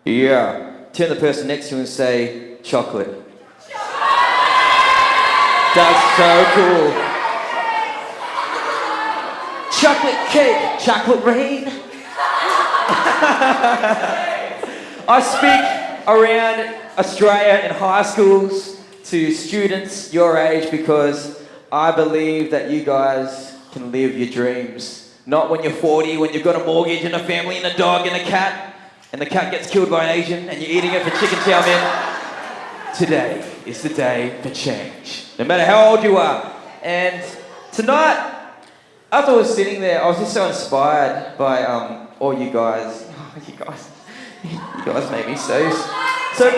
Yeah. Turn the person next to you and say, chocolate. That's so cool. Chocolate cake, chocolate rain. I speak around Australia in high schools to students your age because I believe that you guys can live your dreams. Not when you're 40, when you've got a mortgage and a family and a dog and a cat, and the cat gets killed by an Asian and you're eating it for chicken chow mein. Today is the day for change, no matter how old you are. And tonight, after I was sitting there, I was just so inspired by all you guys. Oh, you guys made me so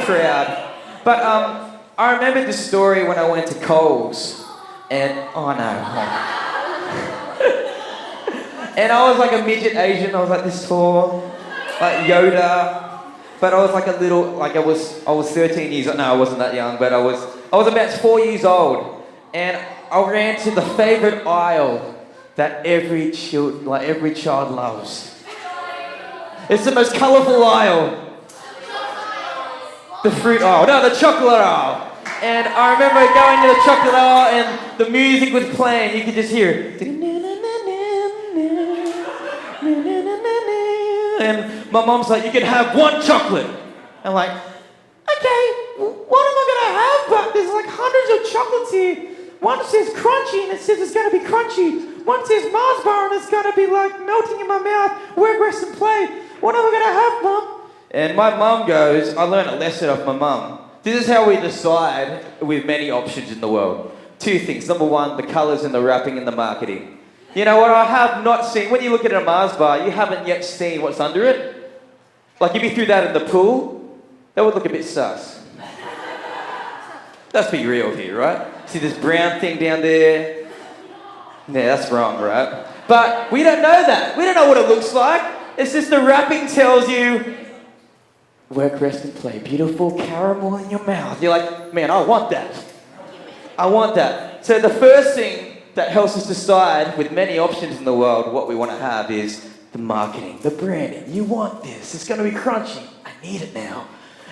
proud. But I remember the story when I went to Coles, and oh no. And I was like a midget Asian. I was like this tall, like Yoda. But I was like a little, like I was 13 years old. No, I wasn't that young, but I was about 4 years old. And I ran to the favorite aisle that every child loves. It's the most colorful aisle. The fruit aisle. No, the chocolate aisle. And I remember going to the chocolate aisle and the music was playing. You could just hear it. And my mom's like, you can have one chocolate. I'm like, okay, what am I gonna have? But there's like hundreds of chocolates here. One says crunchy and it says it's gonna be crunchy. One says Mars bar and it's gonna be like melting in my mouth. Work, rest and play. What am I gonna have, Mom? And my mum goes, I learned a lesson off my mum. This is how we decide with many options in the world. Two things. Number one, the colours and the wrapping and the marketing. You know what I have not seen? When you look at a Mars bar, you haven't yet seen what's under it. Like if you threw that in the pool, that would look a bit sus. Let's be real here, right? See this brown thing down there? Yeah, that's wrong, right? But we don't know that. We don't know what it looks like. It's just the wrapping tells you, work, rest and play. Beautiful caramel in your mouth. You're like, man, I want that. I want that. So the first thing that helps us decide, with many options in the world, what we want to have is the marketing, the branding. You want this. It's going to be crunchy. I need it now.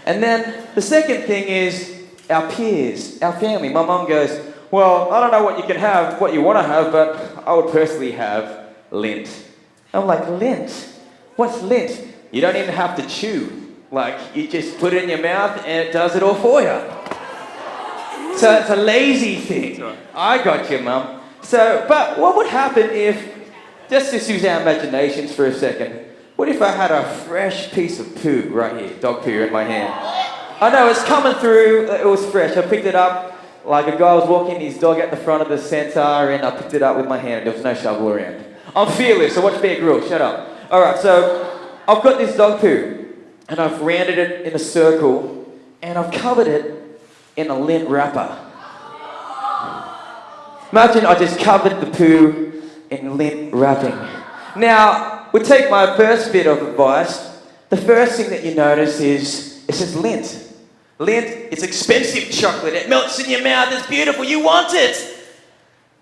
And then the second thing is our peers, our family. My mum goes, well, I don't know what you can have, what you want to have, but I would personally have lint. I'm like, lint? What's lint? You don't even have to chew. Like, you just put it in your mouth and it does it all for you. So it's a lazy thing. I got you, Mum. So, but what would happen if, just use our imaginations for a second, what if I had a fresh piece of poo right here, dog poo in my hand? I know, it's coming through, it was fresh. I picked it up, like a guy was walking his dog at the front of the centre, and I picked it up with my hand. There was no shovel around. I'm fearless, so watch Bear Grylls, shut up. Alright, so I've got this dog poo, and I've rounded it in a circle, and I've covered it in a lint wrapper. Imagine I just covered the poo in lint wrapping. Now, we take my first bit of advice. The first thing that you notice is, it says lint. Lint, it's expensive chocolate. It melts in your mouth, it's beautiful, you want it.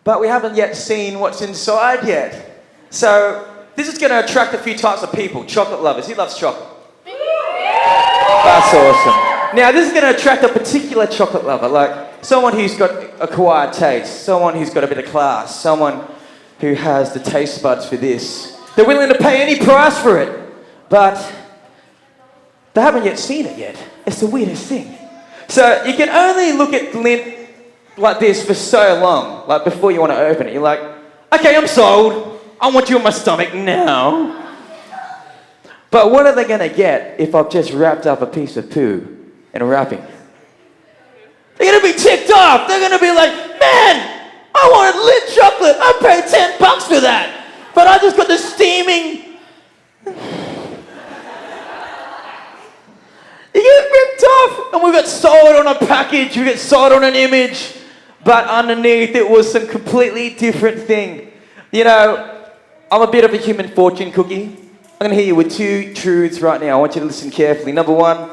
But we haven't yet seen what's inside yet. So, this is going to attract a few types of people. Chocolate lovers. Who loves chocolate? That's awesome. Now, this is going to attract a particular chocolate lover, like someone who's got acquired taste, someone who's got a bit of class, someone who has the taste buds for this. They're willing to pay any price for it, but they haven't yet seen it yet. It's the weirdest thing. So you can only look at lint like this for so long, like before you want to open it. You're like, okay, I'm sold. I want you in my stomach now. But what are they going to get if I've just wrapped up a piece of poo in a wrapping? They're going to be ticked off. They're going to be like, man, I wanted lint chocolate. I paid $10 for that. But I just got the steaming. You get ripped off. And we got sold on a package. We get sold on an image. But underneath it was some completely different thing. You know, I'm a bit of a human fortune cookie. I'm going to hit you with two truths right now. I want you to listen carefully. Number one,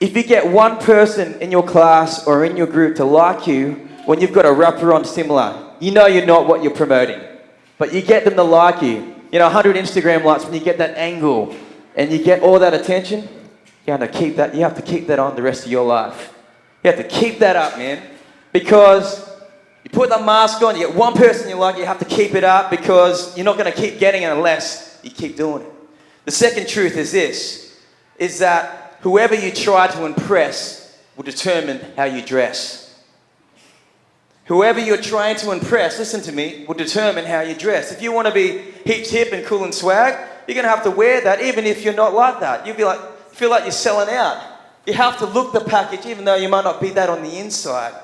if you get one person in your class or in your group to like you when you've got a wrapper on similar, you know you're not what you're promoting. But you get them to like you. You know, 100 Instagram likes when you get that angle and you get all that attention. You have to keep that on the rest of your life. You have to keep that up, man. Because you put the mask on, you get one person you like, you have to keep it up because you're not going to keep getting it unless you keep doing it. The second truth is this, is that whoever you try to impress will determine how you dress. Whoever you're trying to impress, listen to me, will determine how you dress. If you want to be heaps hip and cool and swag, you're going to have to wear that even if you're not like that. You'll be like, feel like you're selling out. You have to look the package even though you might not be that on the inside.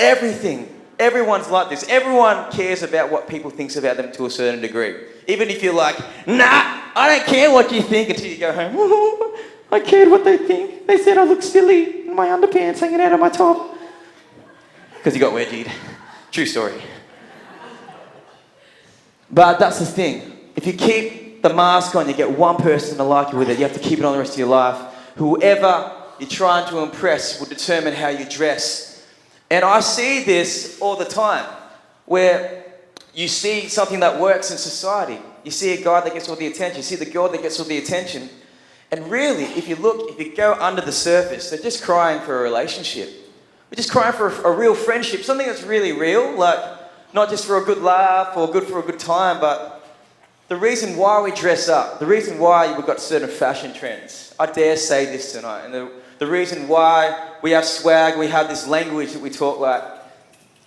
Everyone's like this. Everyone cares about what people think about them to a certain degree. Even if you're like, nah, I don't care what you think until you go home. I cared what they think. They said I look silly in my underpants hanging out of my top. Because you got wedgied. True story. But that's the thing. If you keep the mask on, you get one person to like you with it. You have to keep it on the rest of your life. Whoever you're trying to impress will determine how you dress. And I see this all the time, where you see something that works in society. You see a guy that gets all the attention. You see the girl that gets all the attention. And really, if you go under the surface, they're just crying for a relationship. We're just crying for a real friendship, something that's really real, like not just for a good laugh or good for a good time, but the reason why we dress up, the reason why we've got certain fashion trends. I dare say this tonight, and the reason why we have swag, we have this language that we talk like,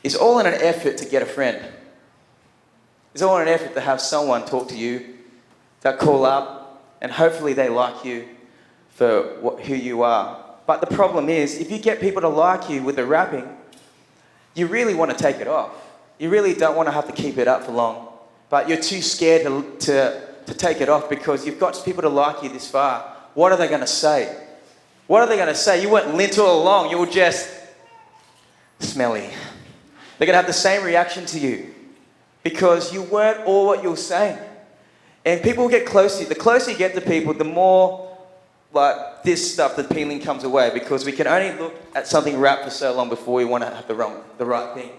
is all in an effort to get a friend. It's all in an effort to have someone talk to you, that call up, and hopefully they like you for who you are. But the problem is, if you get people to like you with the rapping, you really want to take it off. You really don't want to have to keep it up for long. But you're too scared to take it off because you've got people to like you this far. What are they going to say? What are they going to say? You weren't lint all along. You were just smelly. They're going to have the same reaction to you because you weren't all what you were saying. And people will get close to you. The closer you get to people, the more like this stuff, the peeling comes away because we can only look at something rap for so long before we want to have the right thing.